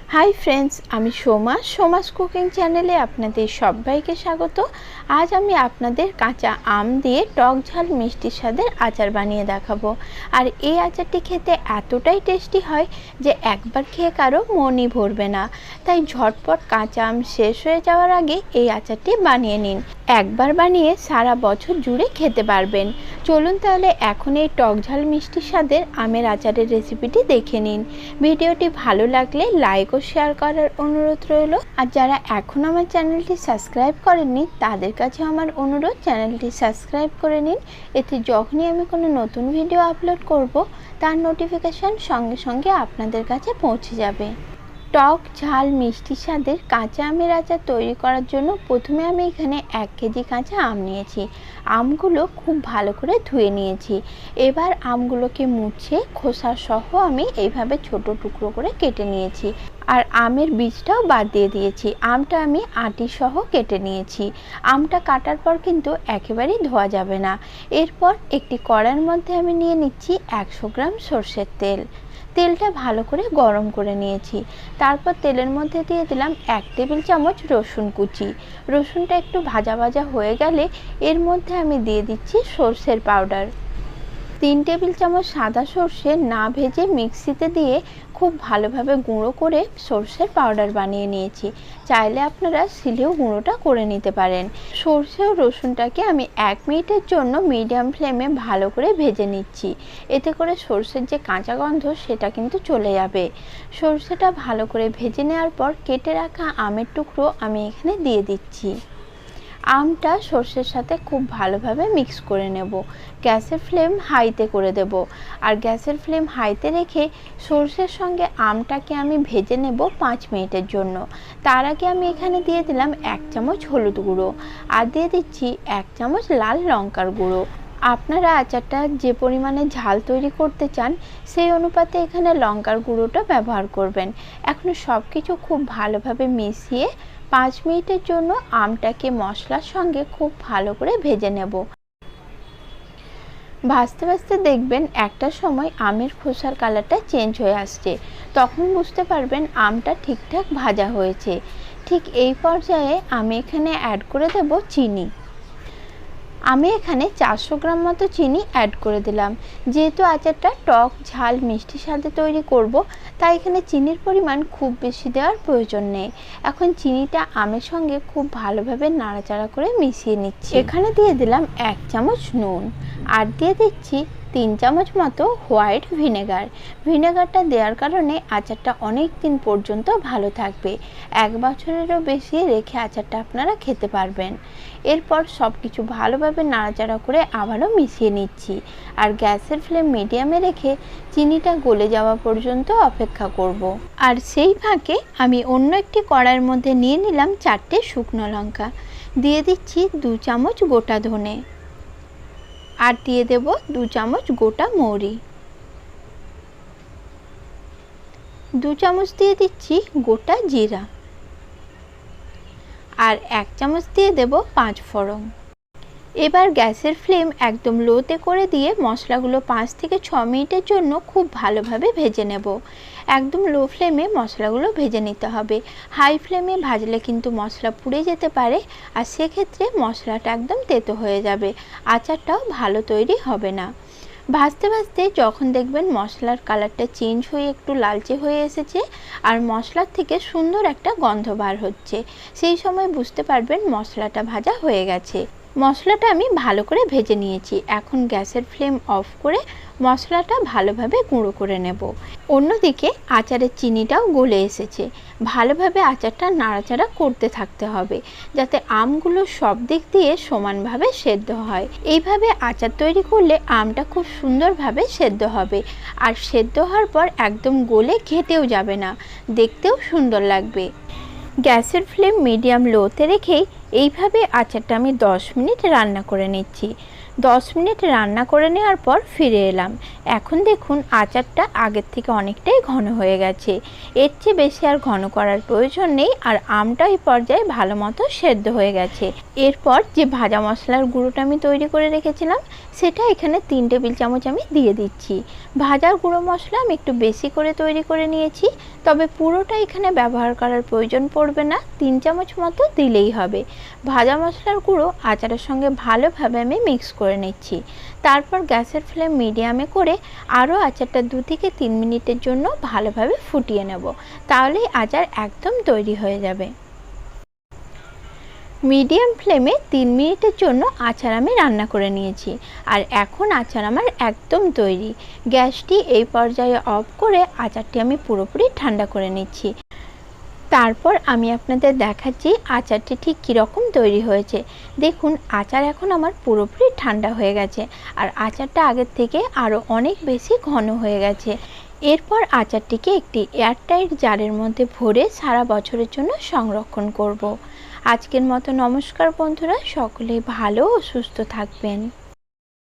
Hi friends, आमी Soma सोमास cooking चैनेले आपनादेर सबाइके स्वागत। आज आमी आपनादेर काँचा आम दिए टक झाल मिष्टि स्वादेर आचार बानिये देखाबो। और ये आचारटी खेते एतटाई टेस्टी हय जे एकबार खेये कारो मनई भरबे ना। ताई झटपट काँचा आम शेष हये जाओयार आगे ये आचारटी बानिये निन। एकबार बानिये सारा बछर जुड़े खेते पारबेन। चलुन ताहले एखन एई टक झाल मिष्टि स्वादेर आमेर आचारेर रेसिपिटी देखे निन। भिडियोटी भालो लागले लाइक और शेयर करार अनुरोध रइलो। और जारा एखोनो आमार चैनलटी सबस्क्राइब करेननि तादेर काछे आमार अनुरोध चैनलटी सबस्क्राइब करे निन। एते जखोनी आमि कोनो नतुन भिडियो आपलोड करब तार नोटिफिकेशन संगे संगे आपनादेर काछे पौঁছে যাবে। टक झाल मिष्टि स्वादेर काँचा आमेर आचार तैरी करार जोन्नो प्रथमे आमि एखाने 1 केजी काँचा आम नियेछि। आमगुलो खूब भालो करे धुए नियेछि। एबार आमगुलोके मुछे खोसा सह आमि एइभाবে छोटो टुकरो करे केटे नियेछि और आमेर बीजटाও बाद दिए दिएछि। आमटा आमि आटी सह केटे नियेछि। आमटा काटार पर किन्तु एकेबारेই धोया जाबे ना। एरपर एकटी कड़ाइर मধ্যে आमि निये निচ্छि 100 ग्राम सर्षेर तेल। तेलटा भालो करे गरम करे निয়েছি। तारपर तेलेर मধ্যে दिए दिलाम 1 टेबिल चामच रसुन कुचि। रसुनटा एकटु भाजा भाजा हये गेले एर मধ্যে आमि दिए दिচ্ছি সরষের पाउडार। 3 टेबिल चामच सादा सर्षे ना भेजे मिक्सिते दिए खूब भालोभाবে गुঁড়ো করে সরষের पाउडार बानिয়ে নিয়েছি। চাইলে আপনারা শিলেও গুঁড়োটা করে নিতে পারেন। সরষে ও রসুনটাকে আমি 1 মিনিটের জন্য মিডিয়াম ফ্লেমে ভালো করে ভেজে নিচ্ছি। এতে করে সরষের যে কাঁচা গন্ধ সেটা কিন্তু চলে যাবে। সরষেটা ভালো করে ভেজে নেওয়ার পর কেটে রাখা আমের টুকরো আমি এখানে দিয়ে দিচ্ছি। আমটা সরষের সাথে খুব ভালোভাবে মিক্স করে নেব। গ্যাসের ফ্লেম হাইতে করে দেব আর গ্যাসের ফ্লেম হাইতে রেখে সরষের সঙ্গে আমটাকে আমি ভেজে নেব 5 মিনিটের জন্য। তার আগে আমি এখানে দিয়ে দিলাম 1 চামচ হলুদ গুঁড়ো আর দিয়ে দিচ্ছি 1 চামচ লাল লঙ্কার গুঁড়ো। আপনারা আচারটা যে পরিমাণে ঝাল তৈরি করতে চান সেই অনুপাতে এখানে লঙ্কার গুঁড়োটা ব্যবহার করবেন। এখন সবকিছু খুব ভালোভাবে মিশিয়ে 5 মিনিটের জন্য আমটাকে মশলার সঙ্গে খুব ভালো করে ভেজে নেব। ভাজতে ভাজতে দেখবেন একটা সময় আমের খোসার কালারটা চেঞ্জ হয়ে আসছে। তখন বুঝতে পারবেন আমটা ঠিকঠাক ভাজা হয়েছে। ঠিক এই পর্যায়ে আমি এখানে অ্যাড করে দেব চিনি। আমি এখানে 400 গ্রাম মতো চিনি অ্যাড করে দিলাম। যেহেতু আচারটা টক ঝাল মিষ্টি স্বাদে তৈরি করব তাই এখানে চিনির পরিমাণ খুব বেশি দেওয়ার প্রয়োজন নেই। এখন চিনিটা আমের সঙ্গে খুব ভালোভাবে নাড়াচাড়া করে মিশিয়ে নিচ্ছি। এখানে দিয়ে দিলাম 1 চামচ নুন আর দিয়ে দিচ্ছি 3 চামচ মতো হোয়াইট ভিনেগার। ভিনেগারটা দেওয়ার কারণে আচারটা অনেক দিন পর্যন্ত ভালো থাকবে। 1 বছরেরও বেশি রেখে আচারটা আপনারা খেতে পারবেন। এরপর সব কিছু ভালোভাবে নাড়াচাড়া করে আবারও মিশিয়ে নিচ্ছি আর গ্যাসের ফ্লেম মিডিয়ামে রেখে চিনিটা গলে যাওয়া পর্যন্ত অপেক্ষা করব। আর সেই ফাঁকে আমি অন্য একটি কড়াইয়ের মধ্যে নিয়ে নিলাম 4টে শুকনো লঙ্কা। দিয়ে দিচ্ছি 2 চামচ গোটা ধনে আর দিয়ে দেব 2 চামচ গোটা মৌরি। 2 চামচ দিয়ে দিচ্ছি গোটা জিরা আর 1 চামচ দিয়ে দেব 5 ফোড়ন। এবার গ্যাসের ফ্লেম একদম লোতে করে দিয়ে মশলাগুলো 5 থেকে 6 মিনিটের জন্য খুব ভালোভাবে ভেজে নেব। একদম লো ফ্লেমে মশলাগুলো ভেজে নিতে হবে। হাই ফ্লেমে ভাজলে কিন্তু মশলা পুড়ে যেতে পারে আর সেক্ষেত্রে মশলাটা একদম তেতো হয়ে যাবে, আচারটাও ভালো তৈরি হবে না। ভাজতে ভাজতে যখন দেখবেন মশলার কালারটা চেঞ্জ হয়ে একটু লালচে হয়ে এসেছে আর মশলার থেকে সুন্দর একটা গন্ধ বার হচ্ছে, সেই সময় বুঝতে পারবেন মশলাটা ভাজা হয়ে গেছে। মশলাটা আমি ভালো করে ভেজে নিয়েছি। এখন গ্যাসের ফ্লেম অফ করে মশলাটা ভালোভাবে গুঁড়ো করে নেব। অন্যদিকে আচারের চিনিটাও গলে এসেছে। ভালোভাবে আচারটা নাড়াচাড়া করতে থাকতে হবে যাতে আমগুলো সব দিক দিয়ে সমানভাবে সেদ্ধ হয়। এইভাবে আচার তৈরি করলে আমটা খুব সুন্দরভাবে সেদ্ধ হবে আর সেদ্ধ হওয়ার পর একদম গলে ঘেটেও যাবে না, দেখতেও সুন্দর লাগবে। গ্যাসের ফ্লেম মিডিয়াম লোতে রেখেই এইভাবে আচারটা আমি 10 মিনিট রান্না করে নিচ্ছি। 10 মিনিট রান্না করে নেওয়ার পর ফিরে এলাম। এখন দেখুন আচারটা আগের থেকে অনেকটাই ঘন হয়ে গেছে। এর চেয়ে বেশি আর ঘন করার প্রয়োজন নেই। আর আমটা এই পর্যায়ে ভালো মতো সেদ্ধ হয়ে গেছে। এরপর যে ভাজা মশলার গুঁড়োটা আমি তৈরি করে রেখেছিলাম সেটা এখানে 3 টেবিল চামচ আমি দিয়ে দিচ্ছি। ভাজার গুঁড়ো মশলা আমি একটু বেশি করে তৈরি করে নিয়েছি, তবে পুরোটা এখানে ব্যবহার করার প্রয়োজন পড়বে না, 3 চামচ মতো দিলেই হবে। ভাজা মশলার গুঁড়ো আচারের সঙ্গে ভালোভাবে আমি মিক্স করে নিচ্ছি। তারপর গ্যাসের ফ্লেম মিডিয়ামে করে আরও আচারটা 2 থেকে 3 মিনিটের জন্য ভালোভাবে ফুটিয়ে নেব, তাহলেই আচার একদম তৈরি হয়ে যাবে। মিডিয়াম ফ্লেমে 3 মিনিটের জন্য আচার আমি রান্না করে নিয়েছি। আর এখন আচার আমার একদম তৈরি। গ্যাসটি এই পর্যায়ে অফ করে আচারটি আমি পুরোপুরি ঠান্ডা করে নিচ্ছি। তারপর আমি আপনাদের দেখাচ্ছি আচারটি ঠিক কীরকম তৈরি হয়েছে। দেখুন আচার এখন আমার পুরোপুরি ঠান্ডা হয়ে গেছে, আর আচারটা আগের থেকে আরও অনেক বেশি ঘন হয়ে গেছে। এরপর আচারটিকে একটি এয়ারটাইট জারের মধ্যে ভরে সারা বছরের জন্য সংরক্ষণ করব। আজকের মতো নমস্কার বন্ধুরা, সকলে ভালো ও সুস্থ থাকবেন।